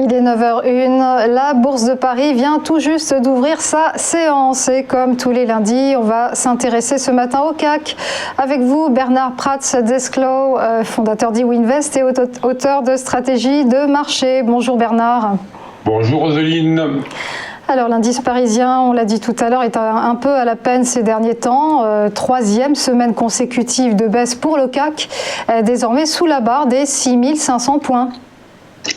Il est 9h01, la Bourse de Paris vient tout juste d'ouvrir sa séance et comme tous les lundis, on va s'intéresser ce matin au CAC avec vous, Bernard Prats-Desclaux, fondateur d'Iwinvest et auteur de Stratégie de marché. Bonjour Bernard. Bonjour Roseline. Alors l'indice parisien, on l'a dit tout à l'heure, est un peu à la peine ces derniers temps. Troisième semaine consécutive de baisse pour le CAC, désormais sous la barre des 6500 points.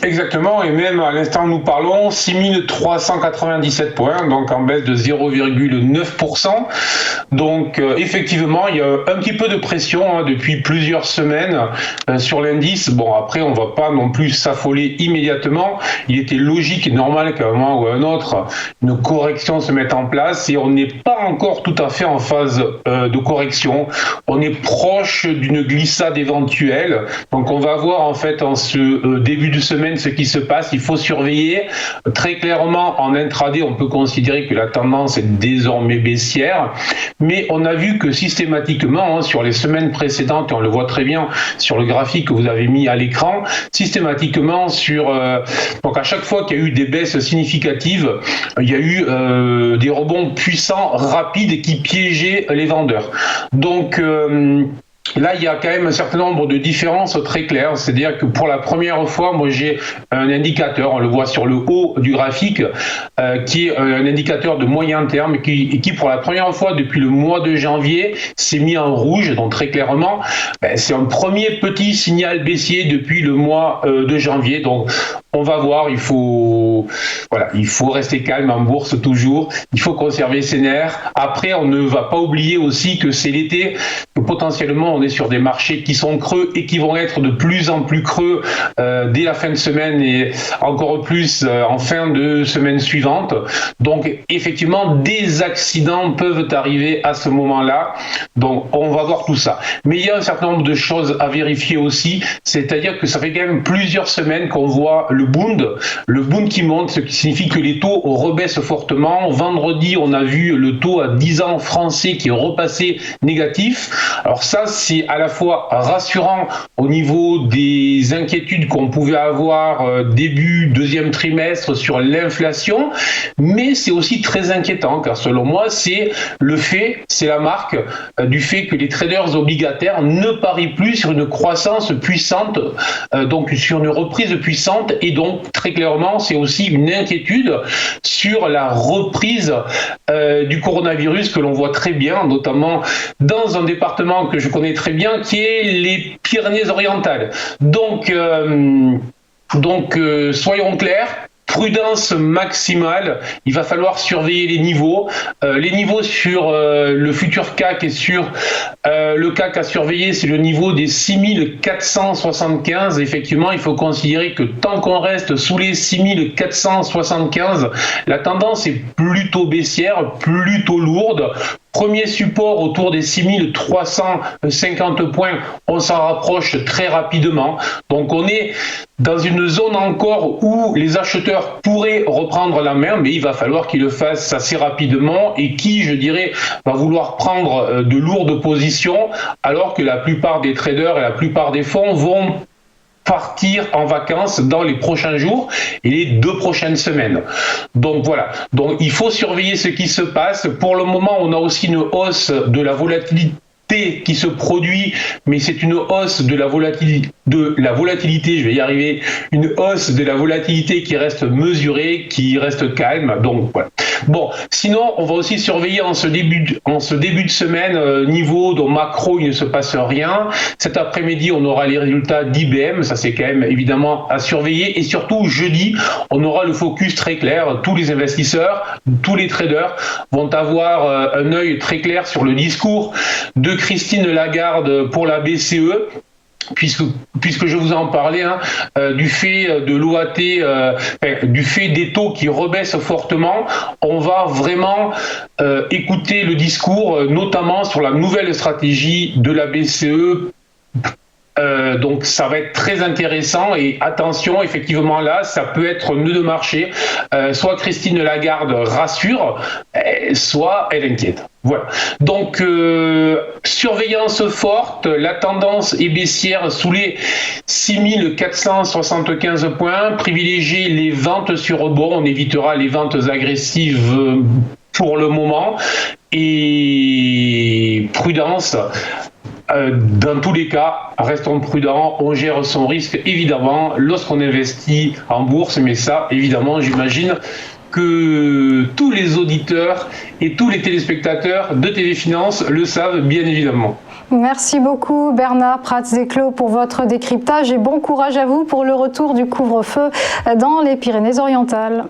Exactement, et même à l'instant où nous parlons, 6397 points, donc en baisse de 0,9%. Donc effectivement, il y a un petit peu de pression depuis plusieurs semaines sur l'indice. Bon, après, on va pas non plus s'affoler immédiatement. Il était logique et normal qu'à un moment ou à un autre, une correction se mette en place et on n'est pas encore tout à fait en phase de correction. On est proche d'une glissade éventuelle. Donc on va voir en fait en ce début de semaine ce qui se passe. Il faut surveiller. Très clairement, en intraday, on peut considérer que la tendance est désormais baissière. Mais on a vu que systématiquement, sur les semaines précédentes, et on le voit très bien sur le graphique que vous avez mis à l'écran, systématiquement, donc à chaque fois qu'il y a eu des baisses significatives, il y a eu des rebonds puissants, rapides, qui piégeaient les vendeurs. Donc, là, il y a quand même un certain nombre de différences très claires. C'est-à-dire que pour la première fois, moi j'ai un indicateur, on le voit sur le haut du graphique, qui est un indicateur de moyen terme, qui pour la première fois depuis le mois de janvier s'est mis en rouge. Donc très clairement, c'est un premier petit signal baissier depuis le mois de janvier. Donc on va voir, il faut rester calme en bourse toujours. Il faut conserver ses nerfs. Après, on ne va pas oublier aussi que c'est l'été, que potentiellement on est sur des marchés qui sont creux et qui vont être de plus en plus creux dès la fin de semaine et encore plus en fin de semaine suivante. Donc effectivement, des accidents peuvent arriver à ce moment-là. Donc on va voir tout ça. Mais il y a un certain nombre de choses à vérifier aussi, c'est-à-dire que ça fait quand même plusieurs semaines qu'on voit le Bund qui monte, ce qui signifie que les taux rebaissent fortement. Vendredi, on a vu le taux à 10 ans français qui est repassé négatif. Alors ça, c'est à la fois rassurant au niveau des inquiétudes qu'on pouvait avoir début deuxième trimestre sur l'inflation, mais c'est aussi très inquiétant car selon moi, c'est la marque du fait que les traders obligataires ne parient plus sur une croissance puissante, donc sur une reprise puissante, et donc très clairement, c'est aussi une inquiétude sur la reprise du coronavirus que l'on voit très bien, notamment dans un département que je connais très bien, qui est les Pyrénées-Orientales. Donc soyons clairs. Prudence maximale, il va falloir surveiller les niveaux sur le futur CAC et sur le CAC à surveiller, c'est le niveau des 6475. Effectivement, il faut considérer que tant qu'on reste sous les 6475, la tendance est plutôt baissière, plutôt lourde. Premier support autour des 6350 points, on s'en rapproche très rapidement. Donc on est dans une zone encore où les acheteurs pourraient reprendre la main, mais il va falloir qu'ils le fassent assez rapidement et qui, je dirais, va vouloir prendre de lourdes positions alors que la plupart des traders et la plupart des fonds vont partir en vacances dans les prochains jours et les 2 prochaines semaines. Donc voilà. Donc il faut surveiller ce qui se passe. Pour le moment, on a aussi une hausse de la volatilité qui se produit, mais c'est une hausse de la volatilité, je vais y arriver, une hausse de la volatilité qui reste mesurée, qui reste calme. Donc voilà. Bon, sinon, on va aussi surveiller en ce début de semaine, niveau de macro, il ne se passe rien. Cet après-midi, on aura les résultats d'IBM, ça c'est quand même évidemment à surveiller. Et surtout, jeudi, on aura le focus très clair. Tous les investisseurs, tous les traders vont avoir un œil très clair sur le discours de Christine Lagarde pour la BCE. Puisque je vous en parlais, du fait de l'OAT, du fait des taux qui rebaissent fortement, on va vraiment écouter le discours, notamment sur la nouvelle stratégie de la BCE Donc ça va être très intéressant et attention, effectivement là, ça peut être nœud de marché. Soit Christine Lagarde rassure, soit elle inquiète. Voilà. Donc surveillance forte, la tendance est baissière sous les 6475 points. Privilégier les ventes sur rebond, on évitera les ventes agressives pour le moment. Et prudence. Dans tous les cas, restons prudents, on gère son risque évidemment lorsqu'on investit en bourse, mais ça évidemment j'imagine que tous les auditeurs et tous les téléspectateurs de TV Finance le savent bien évidemment. Merci beaucoup Bernard Prats-Desclos pour votre décryptage et bon courage à vous pour le retour du couvre-feu dans les Pyrénées-Orientales.